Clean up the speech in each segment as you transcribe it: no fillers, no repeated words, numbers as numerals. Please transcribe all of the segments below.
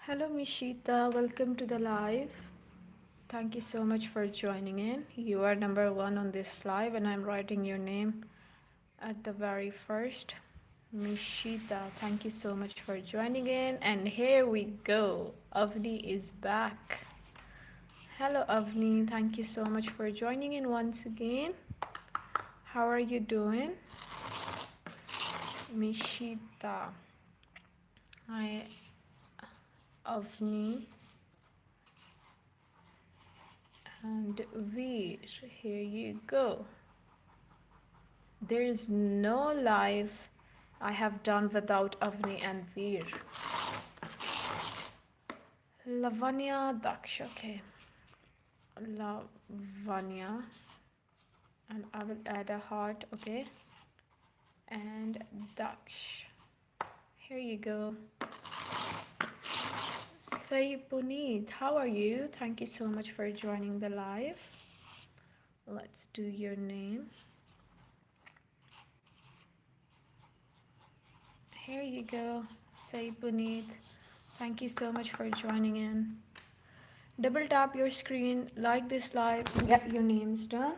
Hello, Mishita. Welcome to the live. Thank you so much for joining in. You are number one on this live, and I'm writing your name at the very first. Mishita, thank you so much for joining in. And here we go. Avni is back. Hello, Avni. Thank you so much for joining in once again. How are you doing? Mishita. Hi, Avni. And Veer, here you go. There is no live I have done without Avni and Veer. Lavanya Daksh, okay. Lavanya. And I will add a heart, okay. And Daksh. Here you go. Say Puneet, how are you? Thank you so much for joining the live. Let's do your name. Here you go. Say Puneet. Thank you so much for joining in. Double tap your screen, like this live, get your names done.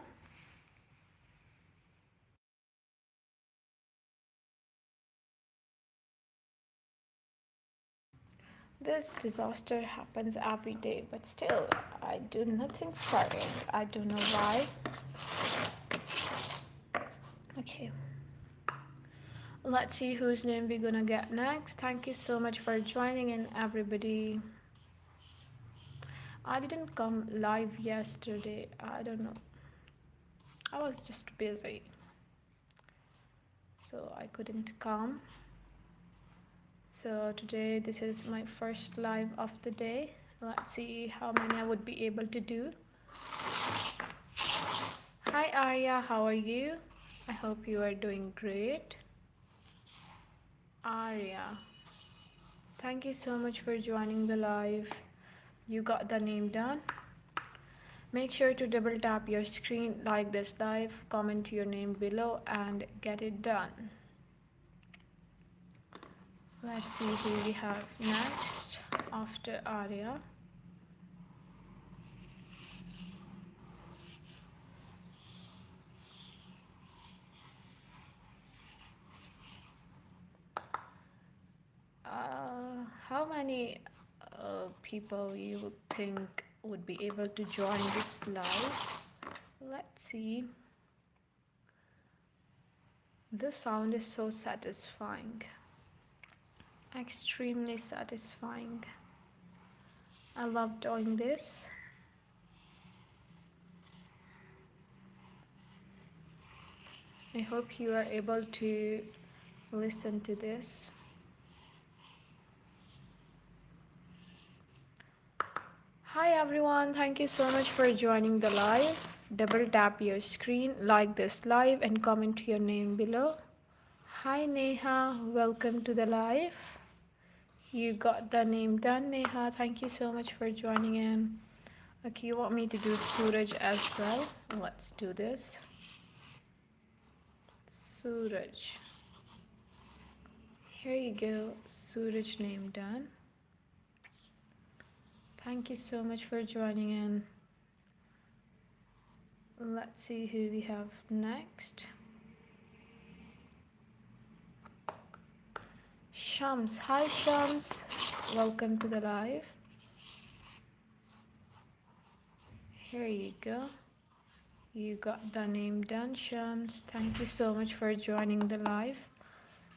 This disaster happens every day, but still, I do nothing for it. I don't know why. Okay, let's see whose name we're gonna get next. Thank you so much for joining in, everybody. I didn't come live yesterday. I don't know. I was just busy, so I couldn't come. So today, this is my first live of the day. Let's see how many I would be able to do. Hi Arya, how are you? I hope you are doing great. Arya, thank you so much for joining the live. You got the name done. Make sure to double tap your screen, like this live, comment your name below, and get it done. Let's see who we have next after Arya. How many people you think would be able to join this live? Let's see. The sound is so satisfying, extremely satisfying. I love doing this. I hope you are able to listen to this. Hi everyone, thank you so much for joining the live. Double tap your screen, like this live, and comment your name below. Hi Neha, welcome to the live. You got the name done, Neha. Thank you so much for joining in. Okay, you want me to do Suraj as well? Let's do this. Suraj. Here you go, Suraj name done. Thank you so much for joining in. Let's see who we have next. Shams. Hi Shams. Welcome to the live. Here you go. You got the name done, Shams. Thank you so much for joining the live.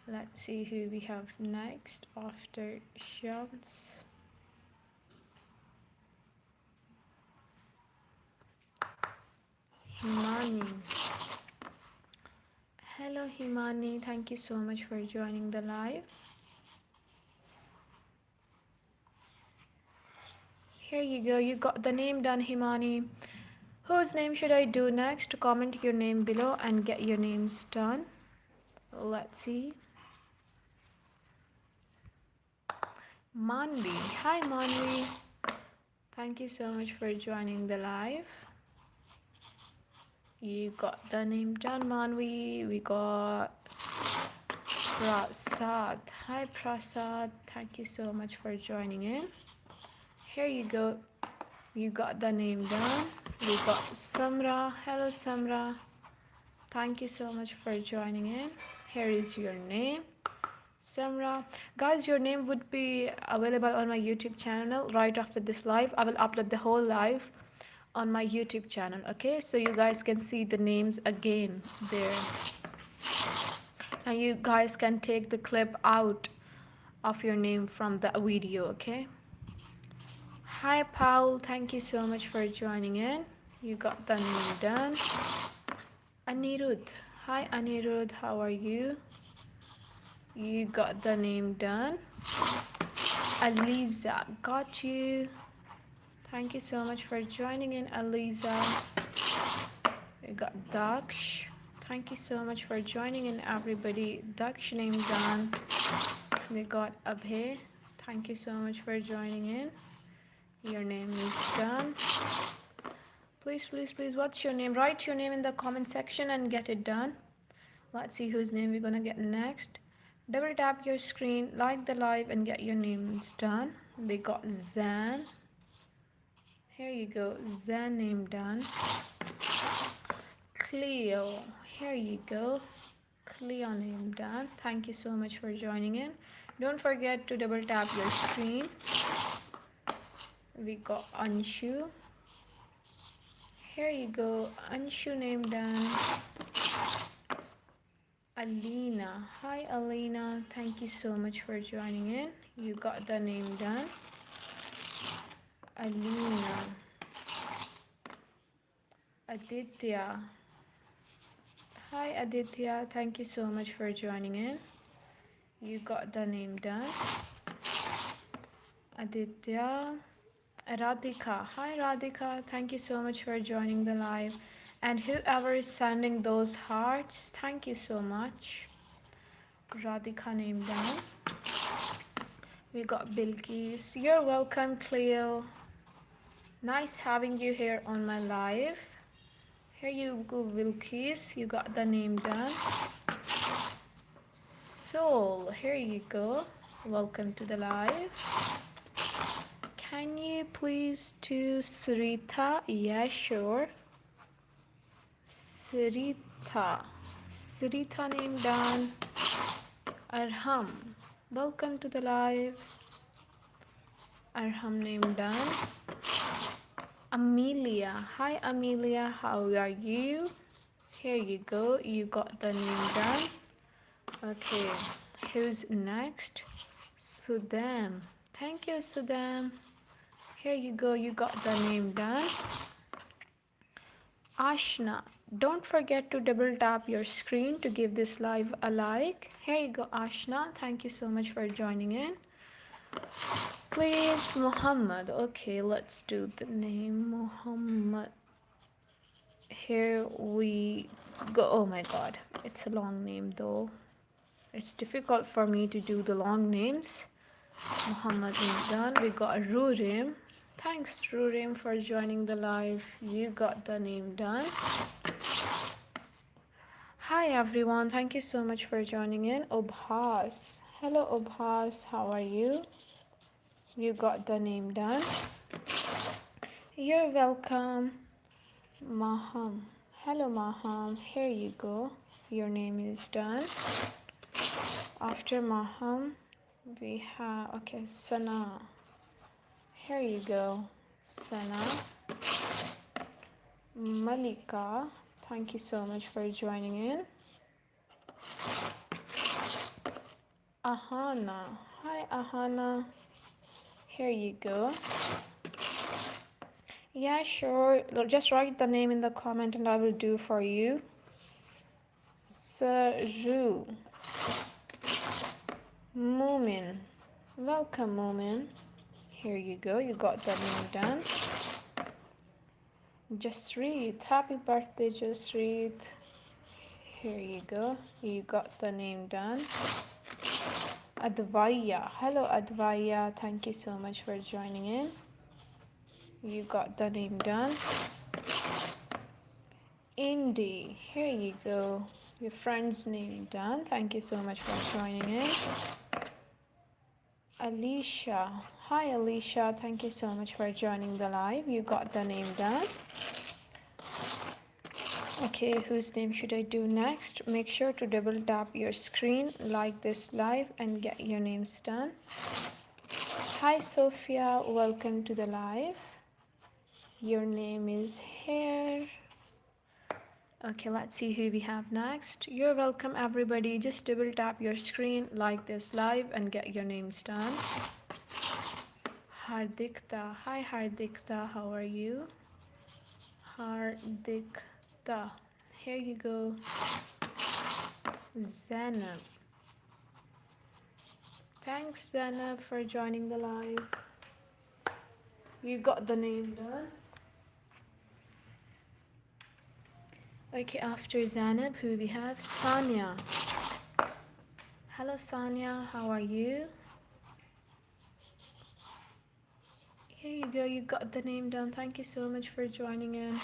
Let's see who we have next after Shams. Himani. Hello Himani, thank you so much for joining the live. Here you go, you got the name done, Himani. Whose name should I do next? Comment your name below and get your names done. Let's see. Manvi. Hi Manvi. Thank you so much for joining the live. You got the name done, Manvi. We got Prasad. Hi Prasad, thank you so much for joining in. Here you go. You got the name done. We got Samra. Hello Samra. Thank you so much for joining in. Here is your name. Samra. Guys, your name would be available on my YouTube channel right after this live. I will upload the whole live on my YouTube channel, okay? So you guys can see the names again there. And you guys can take the clip out of your name from the video, okay? Hi Paul, thank you so much for joining in. You got the name done. Anirudh. Hi Anirudh, how are you? You got the name done. Aliza, got you. Thank you so much for joining in, Aliza. We got Daksh. Thank you so much for joining in, everybody. Daksh name done. We got Abhay. Thank you so much for joining in. Your name is done. Please, please, please, what's your name? Write your name in the comment section and get it done. Let's see whose name we're gonna get next. Double tap your screen, like the live, and get your names done. We got Zan. Here you go, Zan name done. Cleo, here you go. Cleo name done. Thank you so much for joining in. Don't forget to double tap your screen. We got Anshu. Here you go, Anshu name done. Alina. Hi Alina, thank you so much for joining in. You got the name done. Alina. Aditya. Hi Aditya, thank you so much for joining in. You got the name done. Aditya. Radhika. Hi Radhika, thank you so much for joining the live. And whoever is sending those hearts, thank you so much. Radhika name down. We got Bilkis. You're welcome, Cleo. Nice having you here on my live. Here you go, Bilkis. You got the name done. Soul, here you go. Welcome to the live. Can you please do Sarita? Yeah, sure. Sarita. Sarita name done. Arham. Welcome to the live. Arham name done. Amelia. Hi Amelia, how are you? Here you go. You got the name done. Okay. Who's next? Sudam. Thank you, Sudam. Here you go. You got the name done. Ashna. Don't forget to double tap your screen to give this live a like. Here you go, Ashna. Thank you so much for joining in. Please, Muhammad. Okay, let's do the name Muhammad. Here we go. Oh my god, it's a long name though. It's difficult for me to do the long names. Muhammad is done. We got Rurim. Thanks, Rurim, for joining the live. You got the name done. Hi everyone, thank you so much for joining in. Obhas. Hello Obhas, how are you? You got the name done. You're welcome. Maham. Hello Maham, here you go. Your name is done. After Maham, we have, okay, Sana. Here you go, Sana. Malika. Thank you so much for joining in. Ahana. Hi, Ahana. Here you go. Yeah, sure. Just write the name in the comment and I will do for you. Saru. Moomin. Welcome, Moomin. Here you go. You got the name done. Jasreet. Happy birthday, Jasreet. Here you go. You got the name done. Advaya. Hello, Advaya. Thank you so much for joining in. You got the name done. Indy, here you go. Your friend's name done. Thank you so much for joining in. Alicia. Hi Alicia, thank you so much for joining the live. You got the name done. Okay, whose name should I do next? Make sure to double tap your screen, like this live, and get your names done. Hi Sophia, welcome to the live. Your name is here. Okay, let's see who we have next. You're welcome everybody. Just double tap your screen, like this live, and get your names done. Hardikta. Hi Hardikta, how are you? Hardikta. Here you go. Zainab. Thanks Zainab for joining the live. You got the name done. Okay, after Zainab, who we have? Sanya. Hello Sanya, how are you? Here you go, you got the name down. Thank you so much for joining in.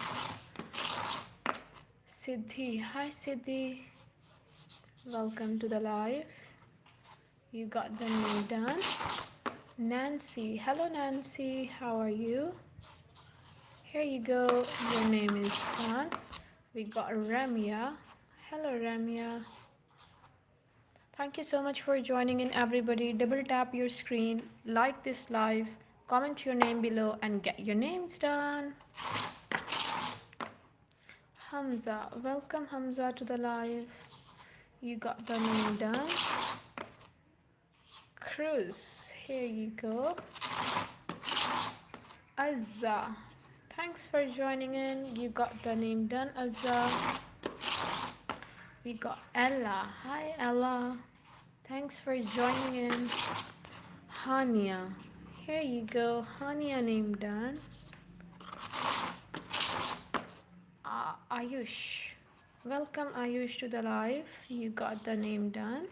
Siddhi. Hi Siddhi. Welcome to the live. You got the name done. Nancy. Hello Nancy, how are you? Here you go, your name is done. We got Ramya. Hello Ramya. Thank you so much for joining in everybody. Double tap your screen, like this live, comment your name below, and get your names done. Hamza. Welcome Hamza to the live. You got the name done. Cruz. Here you go. Azza. Thanks for joining in. You got the name done, Azza. We got Ella. Hi Ella. Thanks for joining in. Hania. Here you go. Hania name done. Ayush. Welcome Ayush to the live. You got the name done.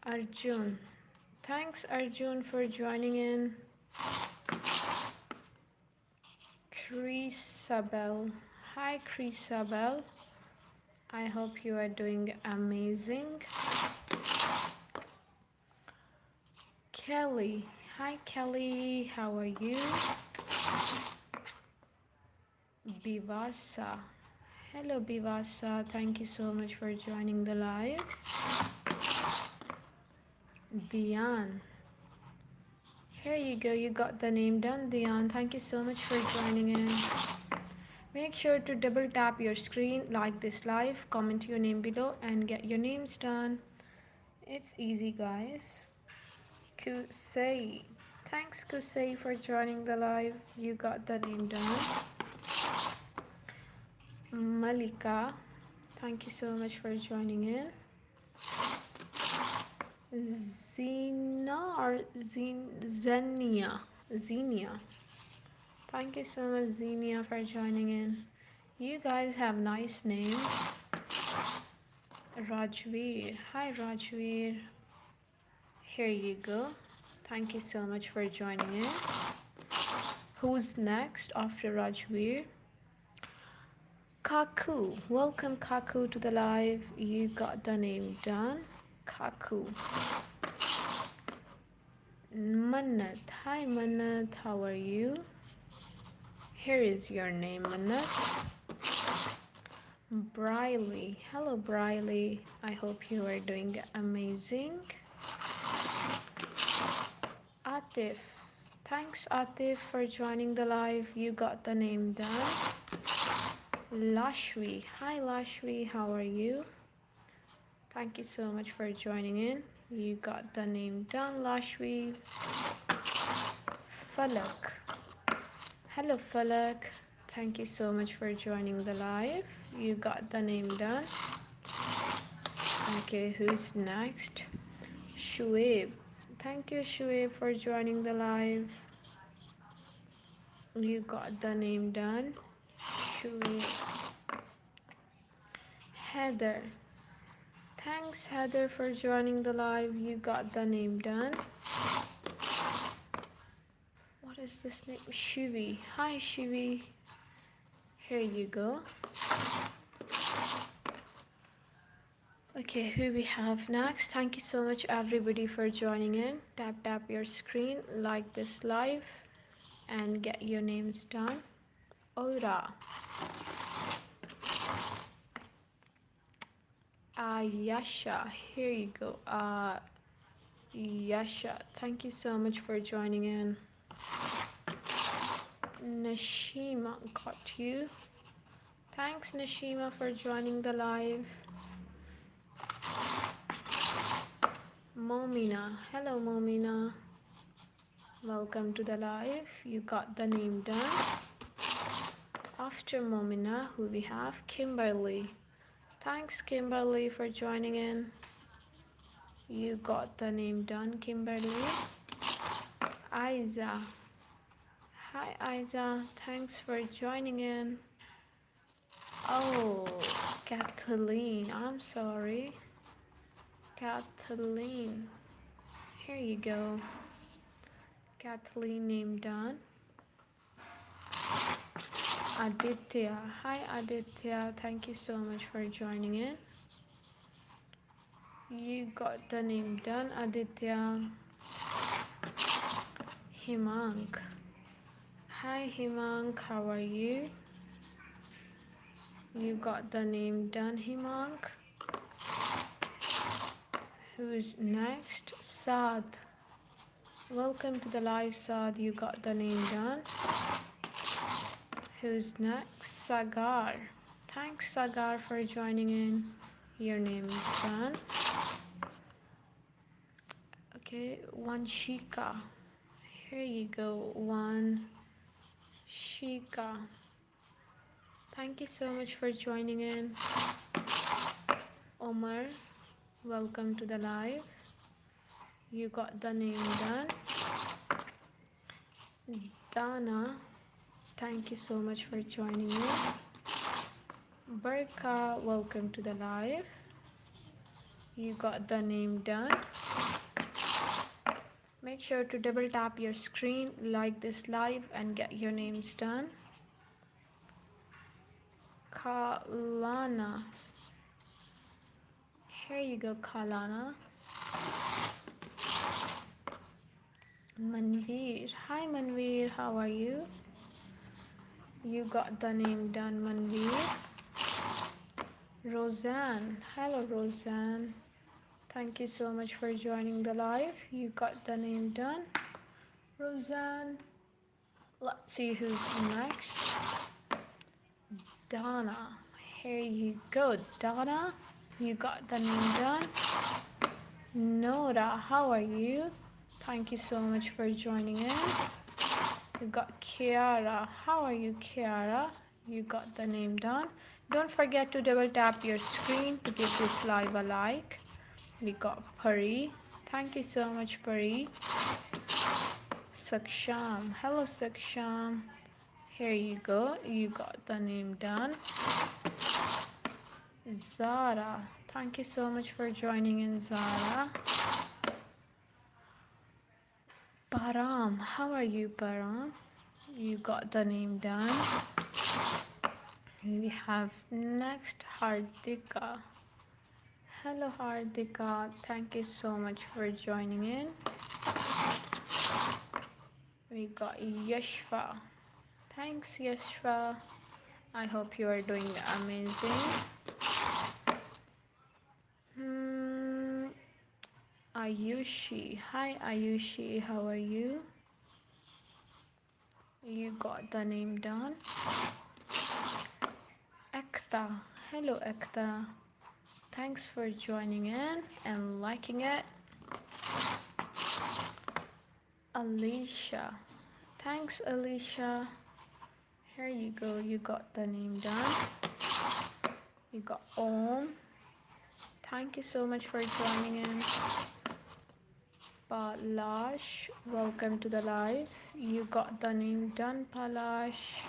Arjun. Thanks Arjun for joining in. Chrisabel. Hi Chrisabel. I hope you are doing amazing. Kelly. Hi Kelly, how are you? Bivasa. Hello Bivasa, thank you so much for joining the live. Diane. Here you go, you got the name done, Diane. Thank you so much for joining in. Make sure to double tap your screen, like this live, comment your name below, and get your names done. It's easy, guys. Kusei. Thanks, Kusei, for joining the live. You got the name done. Malika. Thank you so much for joining in. Zina or Zenia. Xenia. Thank you so much, Xenia, for joining in. You guys have nice names. Rajveer. Hi, Rajveer. Here you go. Thank you so much for joining in. Who's next after Rajveer? Kaku. Welcome, Kaku, to the live. You got the name done. Kaku. Manat. Hi, Manat. How are you? Here is your name, Manat. Briley. Hello, Briley. I hope you are doing amazing. Atif. Thanks, Atif, for joining the live. You got the name done. Lashvi. Hi, Lashvi. How are you? Thank you so much for joining in. You got the name done, Lashvi. Falak. Hello, Falak. Thank you so much for joining the live. You got the name done. Okay, who's next? Shuaib. Thank you, Shuaib, for joining the live. You got the name done. Shuaib. Heather. Thanks, Heather, for joining the live. You got the name done. What is this name? Shivi. Hi, Shivi. Here you go. Okay, who we have next? Thank you so much everybody for joining in. Tap your screen, like this live, and get your names done. Ora, Yasha, here you go. Yasha, thank you so much for joining in. Nashima, got you. Thanks Nashima for joining the live. Momina, hello Momina. Welcome to the live. You got the name done. After Momina, who we have? Kimberly. Thanks Kimberly for joining in. You got the name done, Kimberly. Aiza. Hi Aiza, thanks for joining in. Oh, Kathleen, I'm sorry. Kathleen. Here you go. Kathleen name done. Aditya. Hi Aditya, thank you so much for joining in. You got the name done, Aditya. Himank. Hi Himank, how are you? You got the name done, Himank. Who's next? Saad. Welcome to the live, Saad. You got the name done. Who's next? Sagar. Thanks Sagar for joining in. Your name is done. Okay, Vanshika. Here you go, Vanshika. Thank you so much for joining in. Omar, welcome to the live. You got the name done. Dana, thank you so much for joining in. Barka, welcome to the live. You got the name done. Make sure to double tap your screen, like this live, and get your names done. Kalana. Here you go, Kalana. Manveer. Hi Manveer, how are you? You got the name done, Manveer. Roseanne. Hello Roseanne. Thank you so much for joining the live. You got the name done, Roseanne. Let's see who's next. Donna. Here you go, Donna. You got the name done. Nora, how are you? Thank you so much for joining in. You got Kiara. How are you, Kiara? You got the name done. Don't forget to double tap your screen to give this live a like. We got Pari. Thank you so much, Pari. Saksham. Hello, Saksham. Here you go. You got the name done. Zara. Thank you so much for joining in, Zara. Param. How are you, Param? You got the name done. We have next Hardika. Hello Hardika, thank you so much for joining in. We got Yashva. Thanks Yashva. I hope you are doing amazing. Ayushi. Hi Ayushi, how are you? You got the name done. Ekta. Hello Ekta. Thanks for joining in and liking it. Alicia. Thanks Alicia. Here you go. You got the name done. You got Om. Thank you so much for joining in. Palash. Welcome to the live. You got the name done, Palash.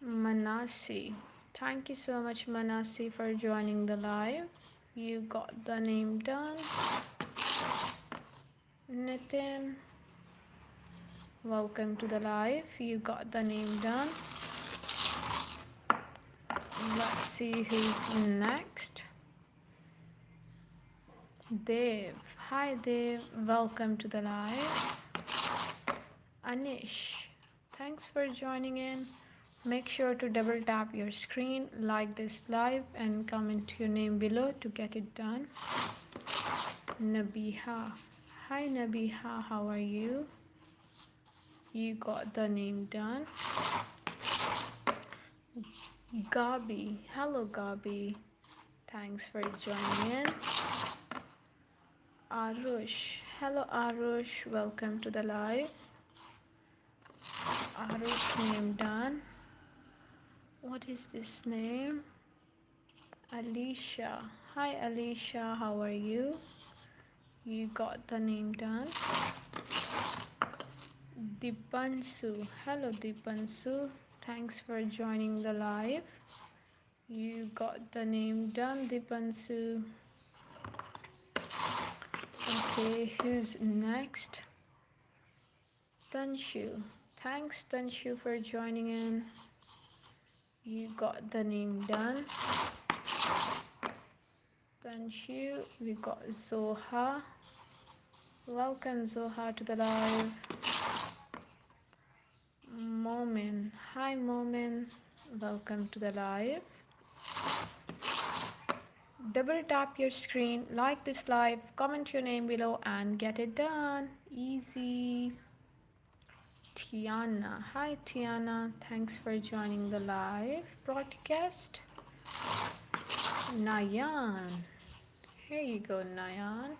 Manasi. Thank you so much, Manasi, for joining the live. You got the name done. Nitin. welcome to the live. You got the name done. Let's see who's next. Dev. Hi Dev, welcome to the live. Anish, thanks for joining in. Make sure to double tap your screen, like this live, and comment your name below to get it done. Nabiha. Hi Nabiha, how are you? You got the name done. Gabi. Hello Gabi. Thanks for joining in. Arush. Hello Arush, welcome to the live. Arush name done. What is this name? Alicia. Hi Alicia, how are you? You got the name done. Dipansu. Hello Dipansu. Thanks for joining the live. You got the name done, Dipansu. Okay, who's next? Tanshu. Thanks Tanshu for joining in. You got the name done. Tanshu. We got Zoha. Welcome Zoha to the live. Momin. Hi Momin. Welcome to the live. Double tap your screen, like this live, comment your name below, and get it done. Easy. Tiana. Hi Tiana. Thanks for joining the live broadcast. Nayan. Here you go, Nayan.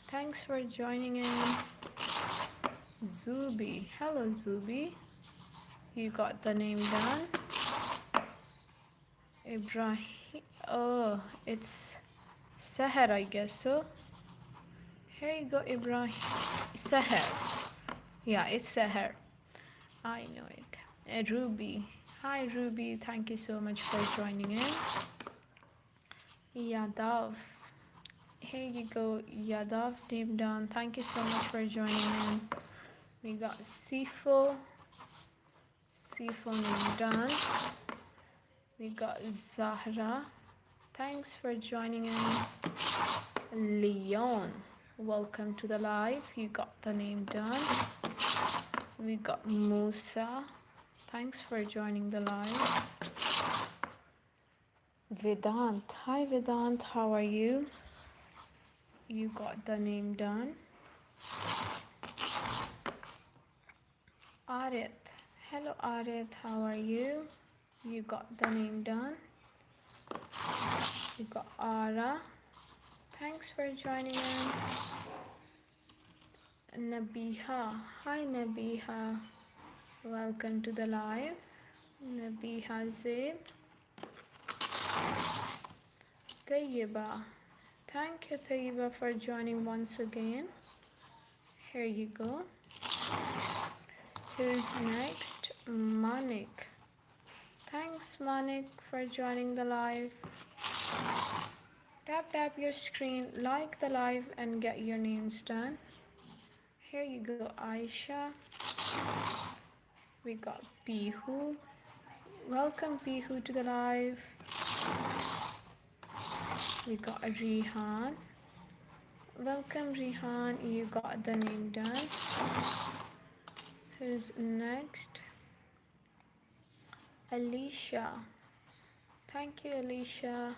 Thanks for joining in. Zubi. Hello Zubi. You got the name done. Ibrahim. Oh, it's Seher, I guess so. Here you go, Ibrahim. Seher. Yeah, it's Seher. I know it. Ruby. Hi, Ruby. Thank you so much for joining in. Yadav. Here you go, Yadav. Name down. Thank you so much for joining in. We got Sifo. Sifo name done. We got Zahra. Thanks for joining in. Leon. Welcome to the live. You got the name done. We got Musa. Thanks for joining the live. Vedant. Hi Vedant, how are you? You got the name done. Arit. Hello Arit, how are you? You got the name done. You got Ara. Thanks for joining in. Nabiha. Hi Nabiha. Welcome to the live. Nabiha Zeb. Tayyiba. Thank you Tayyiba for joining once again. Here you go. Who's next? Manik. Thanks Manik for joining the live. Tap your screen, like the live, and get your names done. Here you go, Aisha. We got Pihu. Welcome Pihu to the live. We got Rihan. Welcome Rihan, you got the name done. Who's next? Alicia. Thank you Alicia.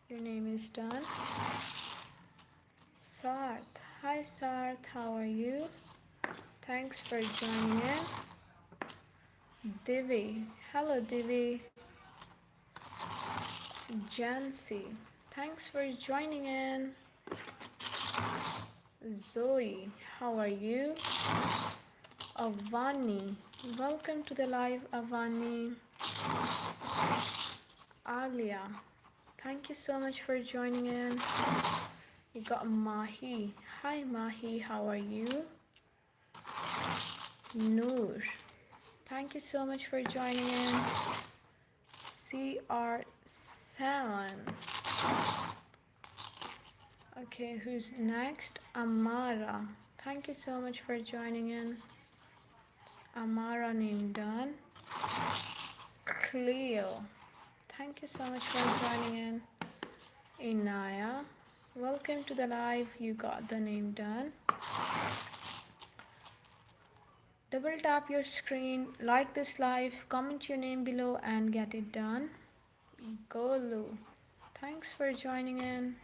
Your name is done. Sarth. Hi Sarth, how are you? Thanks for joining in. Divi. Hello Divi. Jancy. Thanks for joining in. Zoe. How are you? Avani. Welcome to the live, Avani. Alia. Thank you so much for joining in. You got Mahi. Hi Mahi, how are you? Noor. Thank you so much for joining in. CR7. Okay, who's next? Amara. Thank you so much for joining in. Amara name done. Cleo, thank you so much for joining in. Inaya, welcome to the live. You got the name done. Double tap your screen, like this live, comment your name below and get it done. Golu, thanks for joining in.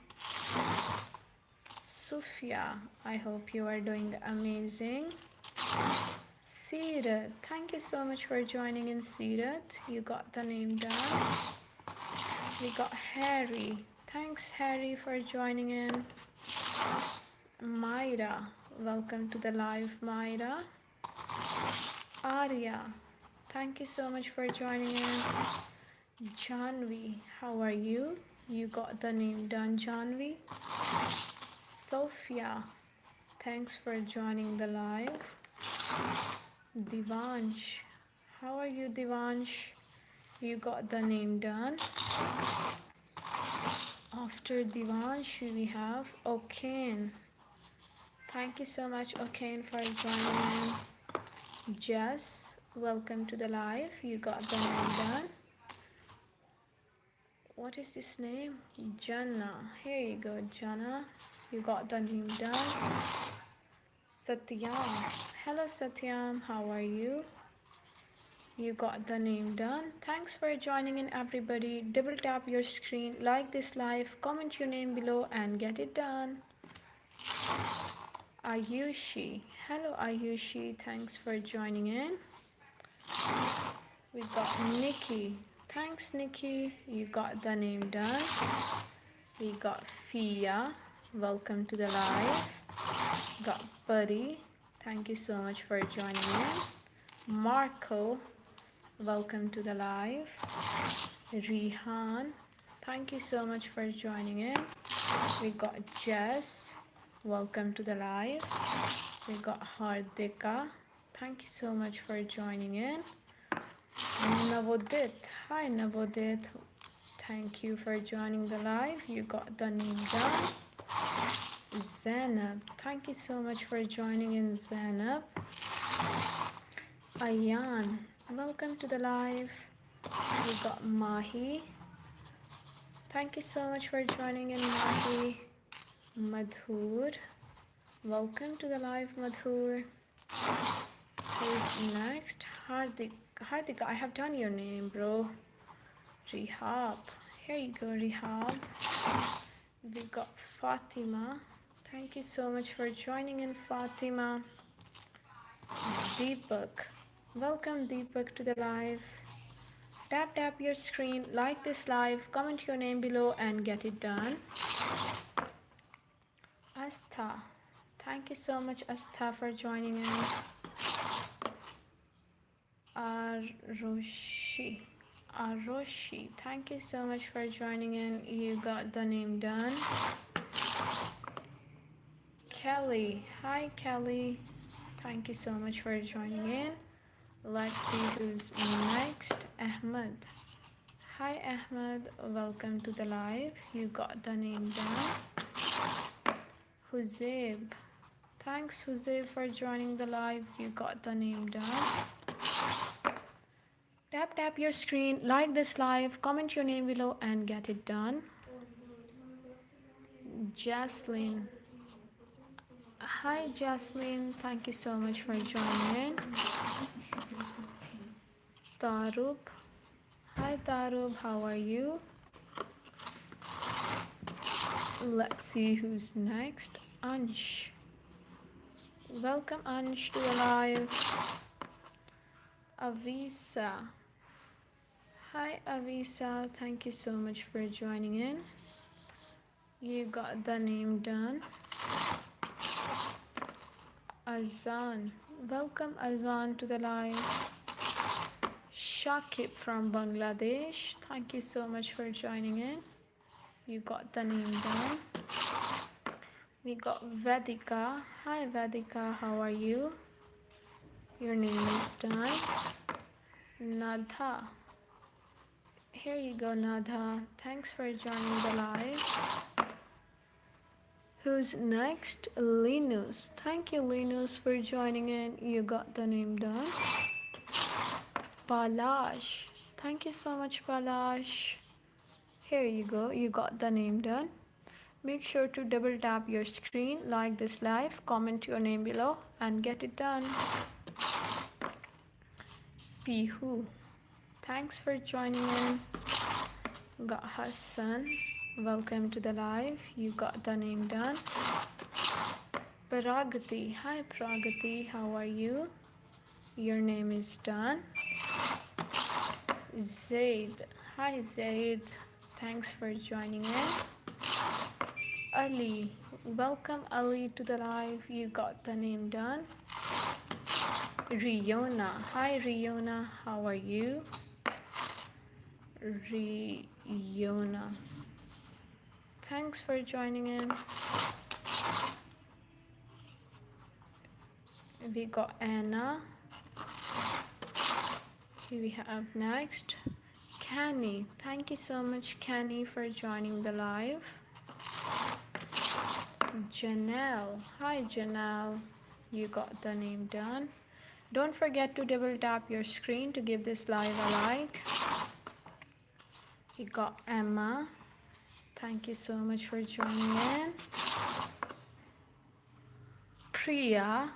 Sufia, I hope you are doing amazing. Sirat, thank you so much for joining in, Sirat. You got the name done. We got Harry. Thanks, Harry, for joining in. Myra, welcome to the live, Myra. Arya, thank you so much for joining in. Janvi, how are you? You got the name done, Janvi. Sophia, thanks for joining the live. Divansh, how are you, Divansh? You got the name done. After Divansh, we have Okain. Thank you so much, Okain, for joining in. Jess, welcome to the live. You got the name done. What is this name? Jana. Here you go, Jana. You got the name done. Satyam. Hello, Satyam. How are you? You got the name done. Thanks for joining in, everybody. Double tap your screen, like this live, comment your name below and get it done. Ayushi. Hello, Ayushi. Thanks for joining in. We got Nikki. Thanks, Nikki. You got the name done. We got Fia. Welcome to the live. Got Buddy. Thank you so much for joining in. Marco. Welcome to the live. Rihan. Thank you so much for joining in. We got Jess. Welcome to the live. We got Hardika. Thank you so much for joining in. Navodit. Hi, Navodit. Thank you for joining the live. You got the name done. Zainab. Thank you so much for joining in, Zainab. Ayan. Welcome to the live. We got Mahi. Thank you so much for joining in, Mahi. Madhur. Welcome to the live, Madhur. Who's next? Hardik. Hardik, I have done your name, bro. Rihab. Here you go, Rihab. We got Fatima. Thank you so much for joining in, Fatima. Deepak. Welcome, Deepak, to the live. Tap your screen, like this live, comment your name below and get it done. Astha. Thank you so much, Astha, for joining in. Aroshi. Thank you so much for joining in. You got the name done. Kelly. Hi, Kelly. Thank you so much for joining in. Let's see who's next. Ahmed. Hi, Ahmed. Welcome to the live. You got the name done. Huzaib. Thanks, Huzaib, for joining the live. You got the name done. Tap your screen, like this live, comment your name below and get it done. Jaslyn. Hi, Jaslyn. Thank you so much for joining in. Tarub. Hi, Tarub. How are you? Let's see who's next. Ansh. Welcome, Ansh, to the live. Avisa. Hi, Avisa. Thank you so much for joining in. You got the name done. Azan. Welcome, Azan, to the live. Shakib from Bangladesh. Thank you so much for joining in. You got the name done. We got Vedika. Hi, Vedika. How are you? Your name is done. Nadha. Here you go, Nadha. Thanks for joining the live. Who's next? Linus. Thank you, Linus, for joining in. You got the name done. Palash. Thank you so much, Palash. Here you go. You got the name done. Make sure to double tap your screen, like this live, comment your name below, and get it done. Pihu. Thanks for joining in. Got Hassan. Welcome to the live. You got the name done. Pragati. Hi Pragati, how are you? Your name is done. Zaid. Hi Zaid. Thanks for joining in. Ali. Welcome Ali to the live. You got the name done. Riona. Hi Riona, how are you? Riona. Thanks for joining in. We got Anna. Who we have next? Kenny. Thank you so much, Kenny, for joining the live. Janelle. Hi, Janelle. You got the name done. Don't forget to double tap your screen to give this live a like. You got Emma. Thank you so much for joining in. Priya.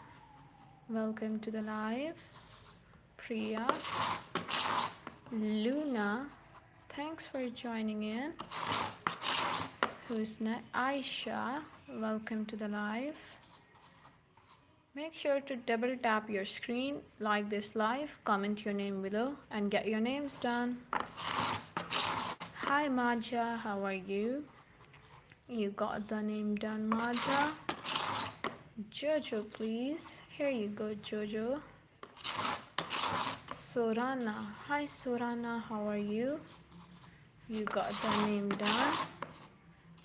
Welcome to the live. Priya. Luna. Thanks for joining in. Who's next? Aisha. Welcome to the live. Make sure to double tap your screen, like this live, comment your name below, and get your names done. Hi Maja, how are you? You got the name done, Maja. Jojo, please. Here you go, Jojo. Sorana. Hi Sorana, how are you? You got the name done.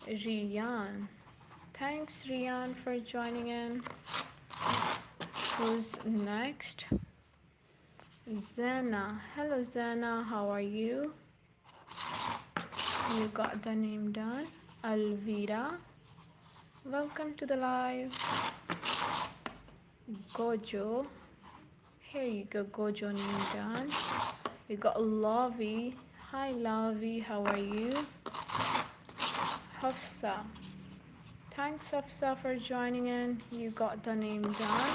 Rian. Thanks Rian for joining in. Who's next? Zena. Hello Zena, how are you? You got the name done. Alvira. Welcome to the live. Gojo. Here you go, Gojo, name done. We got Lavi. Hi Lavi, how are you? Hafsa. Thanks Hafsa for joining in. You got the name done.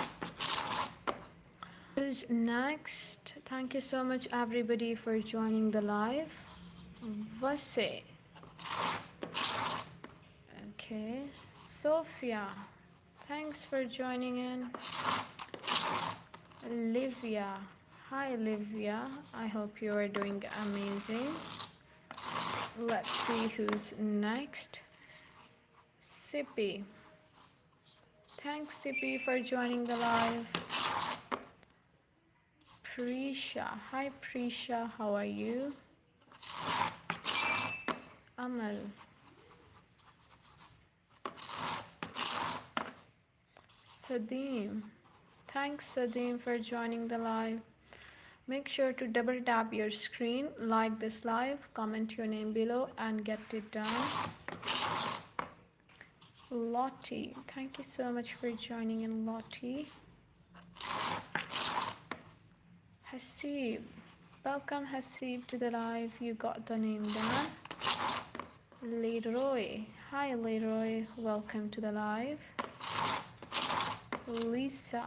Who's next? Thank you so much everybody for joining the live. Vase. Okay. Sophia. Thanks for joining in. Livia. Hi Livia. I hope you are doing amazing. Let's see who's next. Sippy. Thanks Sippy for joining the live. Prisha. Hi Prisha, how are you? Amal. Sadim. Thanks Sadim for joining the live. Make sure to double tap your screen, like this live, comment your name below, and get it done. Lottie. Thank you so much for joining in, Lottie. Hasib. Welcome Hasib to the live. You got the name done. Leroy. Hi Leroy. Welcome to the live. Lisa.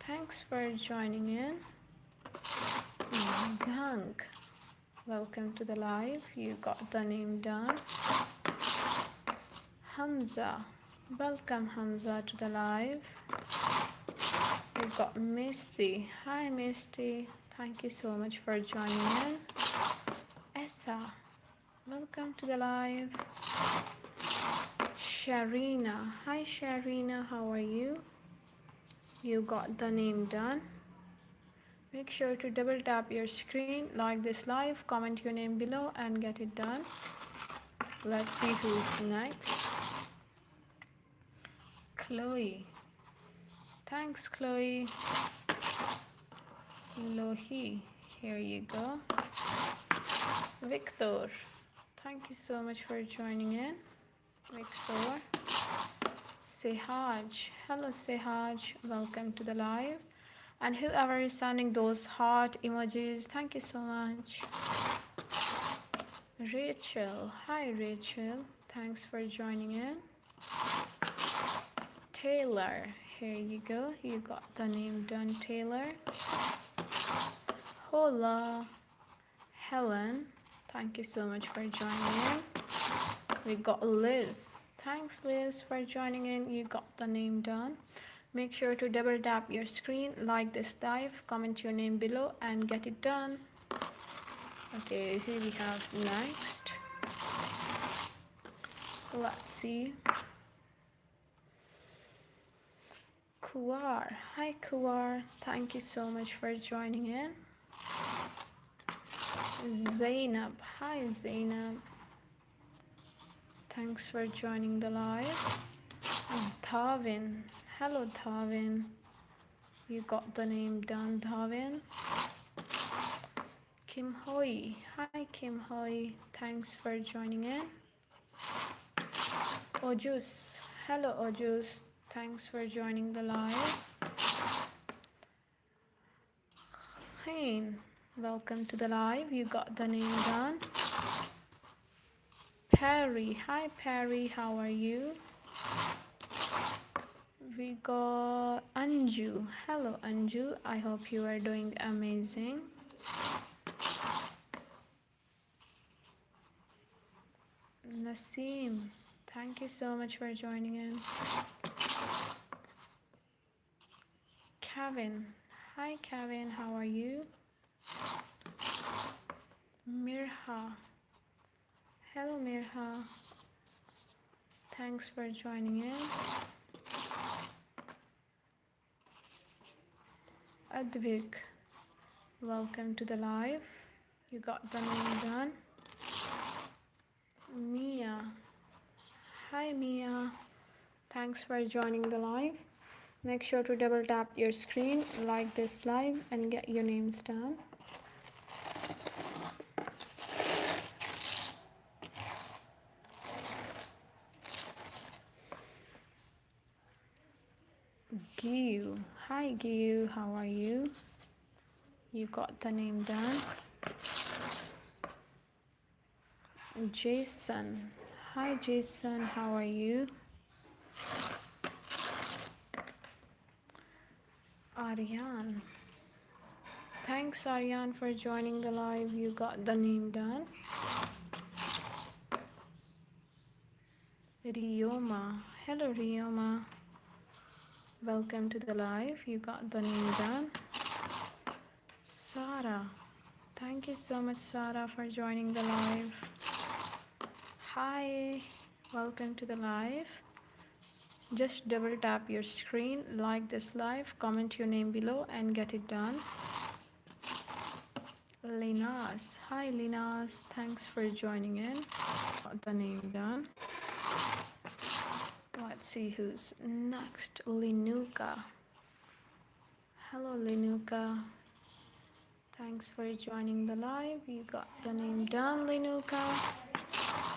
Thanks for joining in. Zhang. Welcome to the live. You got the name done. Hamza. Welcome Hamza to the live. You got Misty. Hi Misty. Thank you so much for joining in. Essa. Welcome to the live. Sharina. Hi Sharina, how are you? You got the name done. Make sure to double tap your screen, like this live, comment your name below, and get it done. Let's see who's next. Chloe. Thanks Chloe. Lohi. Here you go. Victor. Thank you so much for joining in. Victor. Sehaj. Hello Sehaj, welcome to the live. And whoever is sending those heart emojis, thank you so much. Rachel, hi Rachel, thanks for joining in. Taylor, here you go, you got the name done, Taylor. Hola, Helen, thank you so much for joining in. We got Liz, thanks Liz for joining in, you got the name done. Make sure to double tap your screen, like this live, comment your name below and get it done. Okay, here we have next. Let's see. Kuwar, hi Kuwar, thank you so much for joining in. Zainab, hi Zainab, thanks for joining the live. Thavin, hello Thavin, you got the name done Thavin. Kim Hoi, hi Kim Hoi, thanks for joining in. Ojus, hello Ojus, thanks for joining the live. Hein, welcome to the live, you got the name done. Perry, hi Perry, how are you? We got Anju, hello Anju, I hope you are doing amazing. Naseem, thank you so much for joining in. Kevin, hi Kevin, how are you? Mirha, hello Mirha, thanks for joining in. Advik, welcome to the live, you got the name done. Mia, hi Mia, thanks for joining the live. Make sure to double tap your screen, like this live and get your names done. Giu, hi Giu, how are you? You got the name done. Jason, hi Jason, how are you? Aryan, thanks Aryan for joining the live, you got the name done. Rioma, hello Rioma, welcome to the live, you got the name done. Sarah, thank you so much Sarah for joining the live. Hi, welcome to the live. Just double tap your screen, like this live, comment your name below and get it done. Linas, hi Linas, thanks for joining in. Got the name done. Let's see who's next. Linuka, hello Linuka, thanks for joining the live, you got the name done Linuka.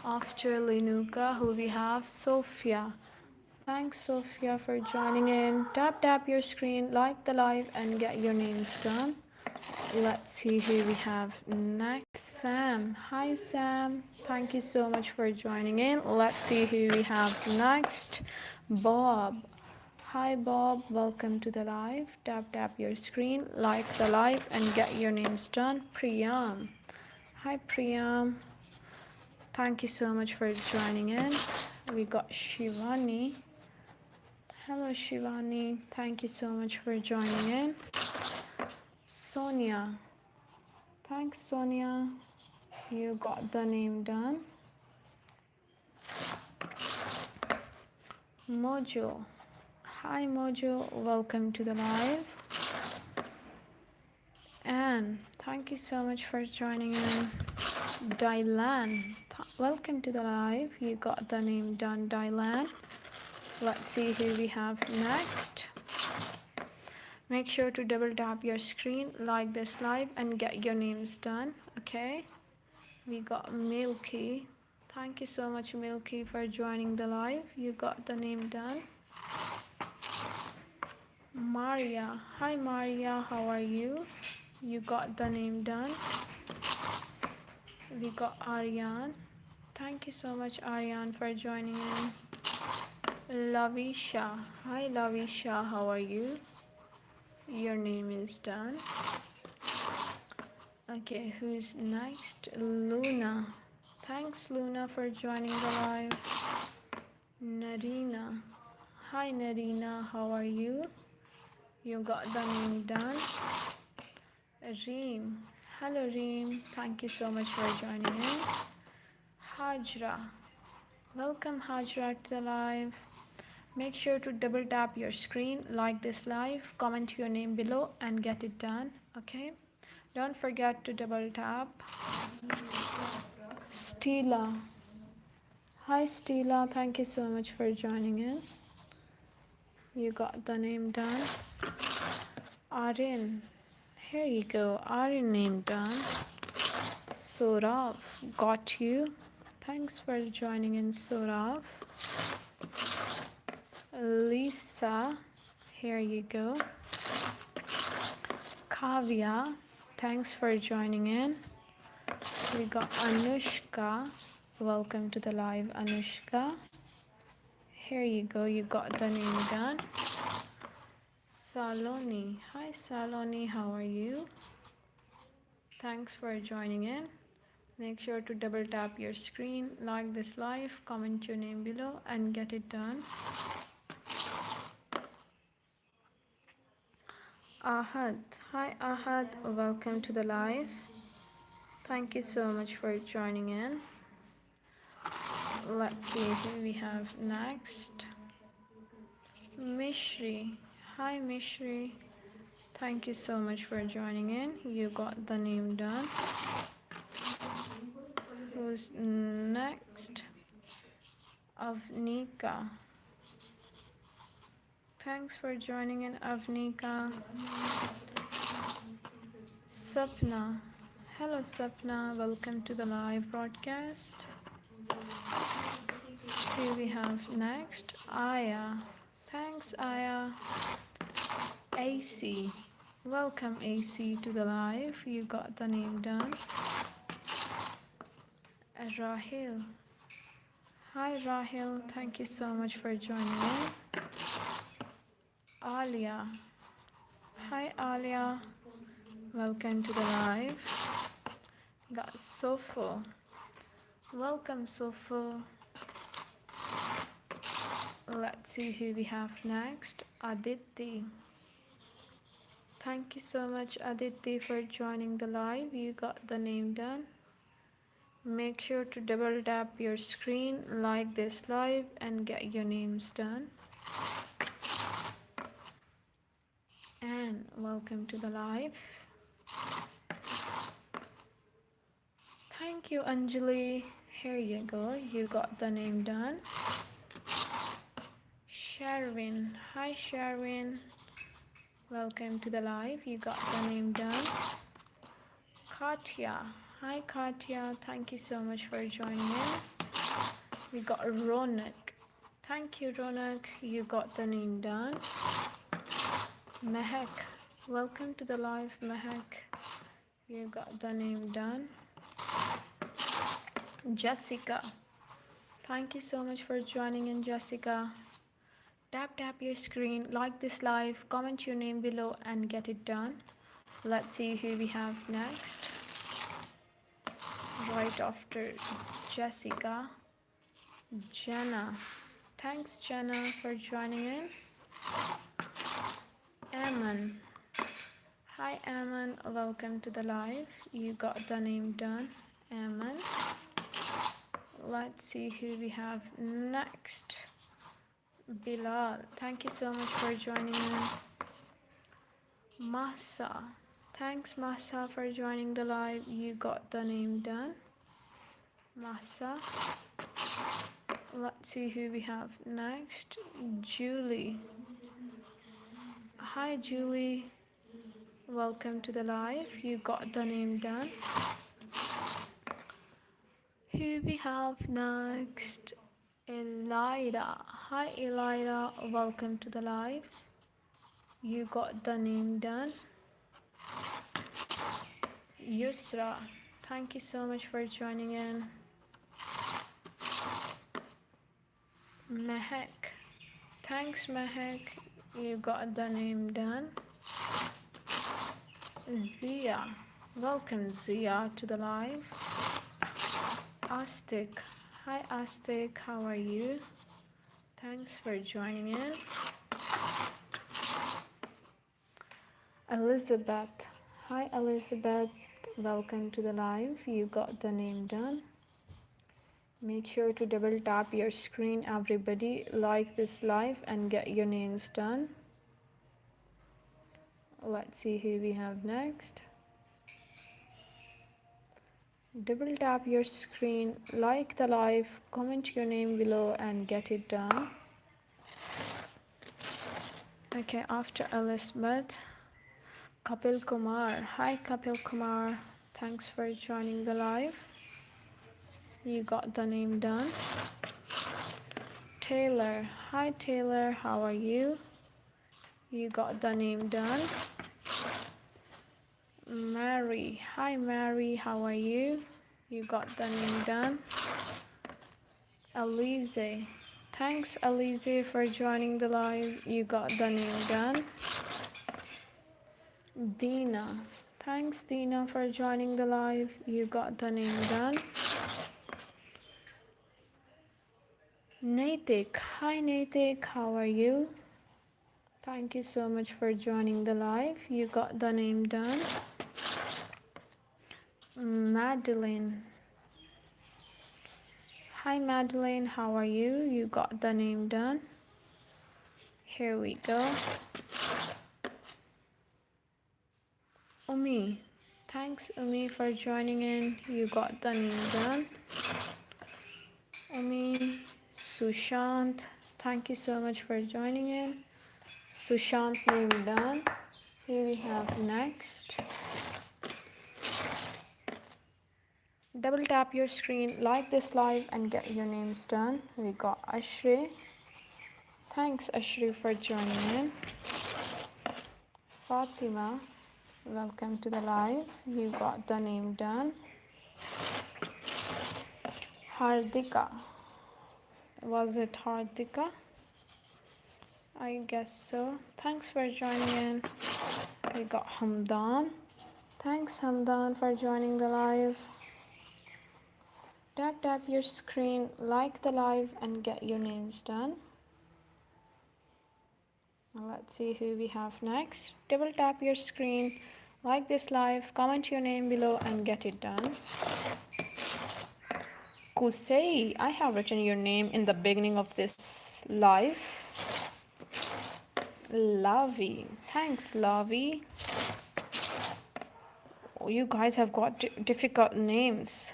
After Linuka, who we have? Sophia, thanks Sophia for joining in. Tap your screen, like the live and get your names done. Let's see who we have next. Sam, hi Sam, thank you so much for joining in. Let's see who we have next. Bob, hi Bob, welcome to the live. Tap your screen, like the live and get your names done. Priyam, hi Priyam, thank you so much for joining in. We got Shivani, hello Shivani, thank you so much for joining in. Sonia, thanks Sonia, you got the name done. Mojo, hi Mojo, welcome to the live. Anne, thank you so much for joining in. Dylan, welcome to the live, you got the name done Dylan. Let's see who we have next. Make sure to double tap your screen, like this live and get your names done. Okay, we got Milky, thank you so much Milky for joining the live, you got the name done. Maria. Hi Maria, how are you? You got the name done. We got Aryan. Thank you so much Aryan for joining in. Lavisha. Hi Lavisha, how are you? Your name is done. Okay, who's next? Luna. Thanks Luna for joining the live. Narina. Hi Narina, how are you? You got the name done. Reem. Hello Reem. Thank you so much for joining in. Hajra. Welcome Hajra to the live. Make sure to double tap your screen, like this live, comment your name below and get it done. Okay? Don't forget to double tap. Stila. Hi Stila, thank you so much for joining in. You got the name done. Arin. Here you go. Arin name done. Sorav. Got you. Thanks for joining in Sorav. Lisa. Here you go. Kavya. Thanks for joining in. We got Anushka. Welcome to the live, Anushka. Here you go. You got the name done. Saloni. Hi Saloni, how are you? Thanks for joining in. Make sure to double tap your screen, like this live, comment your name below and get it done. Ahad. Hi Ahad, welcome to the live. Thank you so much for joining in. Let's see who we have next. Mishri. Hi Mishri. Thank you so much for joining in. You got the name done. Who's next? Avnika. Thanks for joining in, Avnika. Sapna. Hello Sapna, welcome to the live broadcast. Here we have next, Aya. Thanks Aya. AC. Welcome AC to the live. You got the name done. Rahil. Hi Rahil, thank you so much for joining in. Alia. Hi Alia, welcome to the live. Got Sofo. Welcome Sofo. Let's see who we have next. Aditi. Thank you so much Aditi for joining the live. You got the name done. Make sure to double tap your screen, like this live and get your names done. And welcome to the live. Thank you Anjali. Here you go. You got the name done. Sharwin. Hi Sharwin. Welcome to the live. You got the name done. Katya. Hi Katya. Thank you so much for joining in. We got Ronak. Thank you Ronak. You got the name done. Mehak. Welcome to the live Mehak. You got the name done. Jessica. Thank you so much for joining in Jessica. Tap your screen, like this live, comment your name below and get it done. Let's see who we have next. Right after Jessica, Jenna. Thanks Jenna for joining in. Aman. Hi Aman, welcome to the live. You got the name done, Aman. Let's see who we have next. Bilal, thank you so much for joining in. Masa, thanks Masa for joining the live. You got the name done, Masa. Let's see who we have next. Julie. Hi Julie, welcome to the live. You got the name done. Who we have next? Elida. Hi Elida, welcome to the live. You got the name done. Yusra, thank you so much for joining in. Mehak, thanks Mehak, you got the name done. Zia, welcome Zia to the live. Astik, hi Astik, how are you? Thanks for joining in. Elizabeth, hi Elizabeth, welcome to the live. You got the name done. Make sure to double tap your screen, everybody. Like this live and get your names done. Let's see who we have next. Double tap your screen, like the live, comment your name below and get it done. Okay, after Elizabeth, Kapil Kumar. Hi Kapil Kumar, thanks for joining the live. You got the name done. Taylor, hi Taylor, how are you? You got the name done. Mary, hi Mary, how are you? You got the name done. Alize, thanks Alize for joining the live. You got the name done. Dina, thanks Dina for joining the live. You got the name done. Naitik, hi Naitik, how are you? Thank you so much for joining the live. You got the name done. Madeline, hi Madeline, how are you? You got the name done. Here we go. Umi, thanks Umi for joining in. You got the name done. Umi, Sushant, thank you so much for joining in. Sushant name done. Here we have next. Double tap your screen, like this live and get your names done. We got Ashri. Thanks Ashri for joining in. Fatima, welcome to the live. You got the name done. Hardika, was it Hardika? I guess so. Thanks for joining in. We got Hamdan. Thanks Hamdan for joining the live. Tap your screen, like the live and get your names done. Now let's see who we have next. Double tap your screen, like this live, comment your name below and get it done. Kusei, I have written your name in the beginning of this live. Lavi, thanks Lavi. Oh, you guys have got difficult names.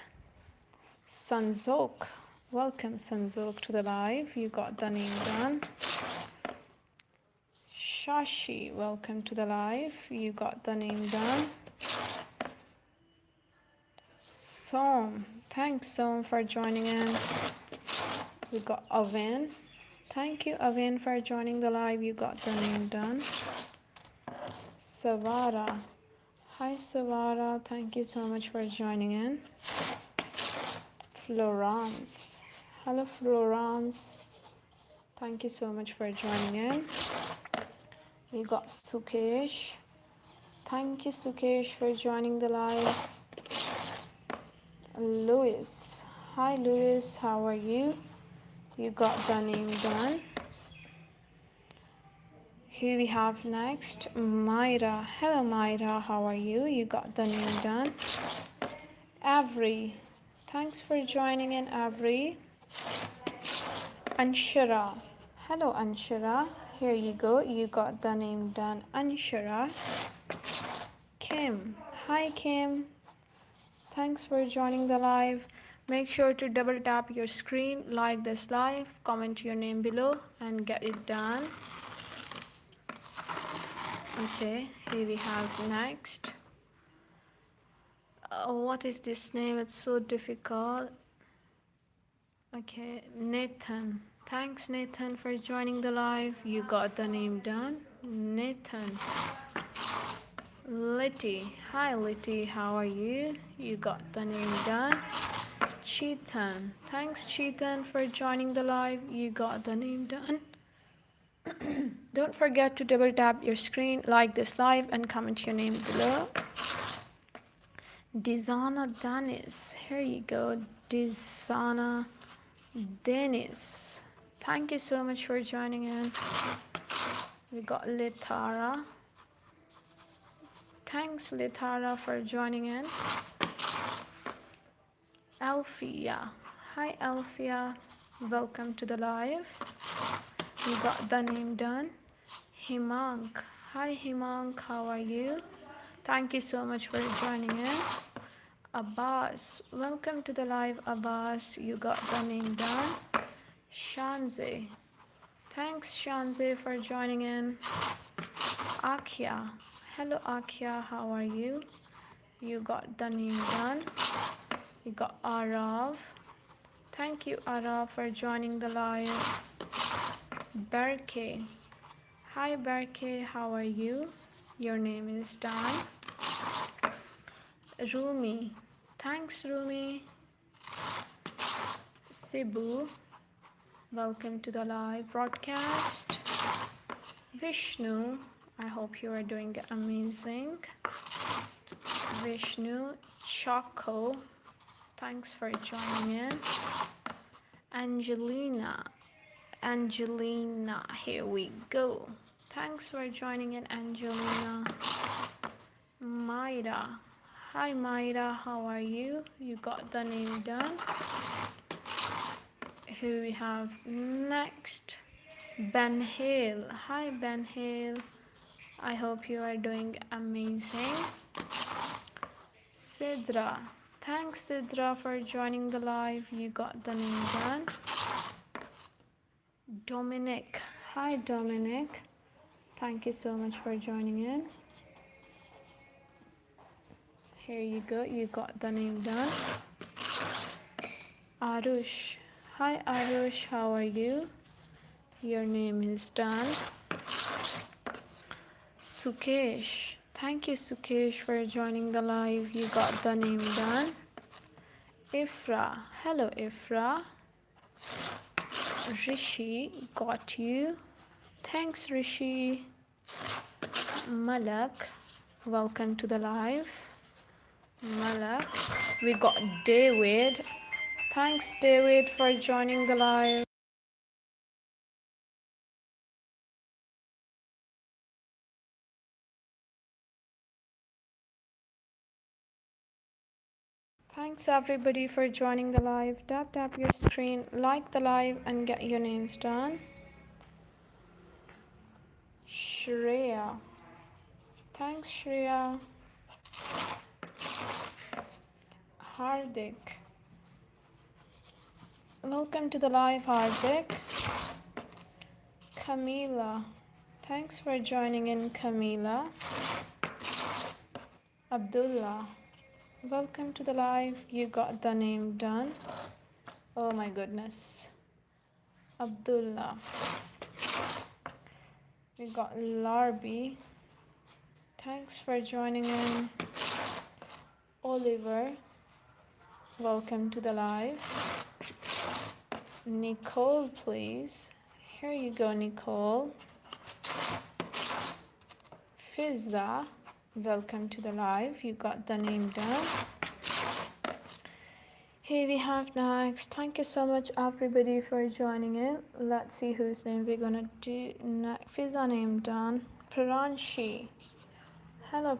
Sanzok, welcome Sanzok to the live. You got the name done. Shashi, welcome to the live. You got the name done. Som, thanks Som for joining in. We got Avin. Thank you Avin for joining the live. You got the name done. Savara, hi Savara, thank you so much for joining in. Florence, hello Florence, thank you so much for joining in. We got Sukesh, thank you Sukesh for joining the live. Louis, hi Louis, how are you? You got the name done. Here we have next Myra. Hello Myra, how are you? You got the name done. Avery, thanks for joining in Avery. Anshara, hello Anshara, here you go, you got the name done. Anshara. Kim, hi Kim, thanks for joining the live. Make sure to double tap your screen, like this live, comment your name below and get it done. Okay, here we have next. What is this name? It's so difficult. Okay, Nathan. Thanks Nathan for joining the live. You got the name done. Nathan. Litty. Hi Litty, how are you? You got the name done. Chetan. Thanks Chetan for joining the live. You got the name done. Don't forget to double tap your screen, like this live, and comment your name below. Dizana Dennis. Here you go. Dizana Dennis. Thank you so much for joining in. We got Litara. Thanks Litara for joining in. Alfia. Hi Alfia. Welcome to the live. You got the name done. Himank. Hi Himank, how are you? Thank you so much for joining in. Abbas. Welcome to the live Abbas. You got the name done. Shanze. Thanks Shanze for joining in. Akia. Hello Akia, how are you? You got the name done. You got Arav. Thank you Arav for joining the live. Berke. Hi Berke, how are you? Your name is done. Rumi. Thanks Rumi. Sibu. Welcome to the live broadcast. Vishnu. I hope you are doing amazing. Vishnu. Choco. Thanks for joining in. Angelina. Angelina. Here we go. Thanks for joining in, Angelina. Mayra. Hi Mayra, how are you? You got the name done. Who we have next? Ben Hale. Hi Ben Hale. I hope you are doing amazing. Sidra. Thanks Sidra for joining the live. You got the name done. Dominic. Hi Dominic. Thank you so much for joining in. Here you go. You got the name done. Arush. Hi Arush, how are you? Your name is done. Sukesh. Thank you Sukesh for joining the live. You got the name done. Ifra. Hello Ifra. Rishi, got you. Thanks Rishi. Malak. Welcome to the live. Malak. We got David. Thanks David for joining the live. Thanks everybody for joining the live. Tap your screen, like the live, and get your names done. Shreya. Thanks Shreya. Hardik. Welcome to the live Hardik. Camila. Thanks for joining in Camila. Abdullah. Welcome to the live. You got the name done. Oh my goodness. Abdullah. We got Larbi. Thanks for joining in. Oliver. Welcome to the live. Nicole, please. Here you go, Nicole. Fizza. Welcome to the live. You got the name done. Here we have next. Thank you so much everybody for joining in. Let's see whose name we're gonna do next. Fizza name done. Pranshi. Hello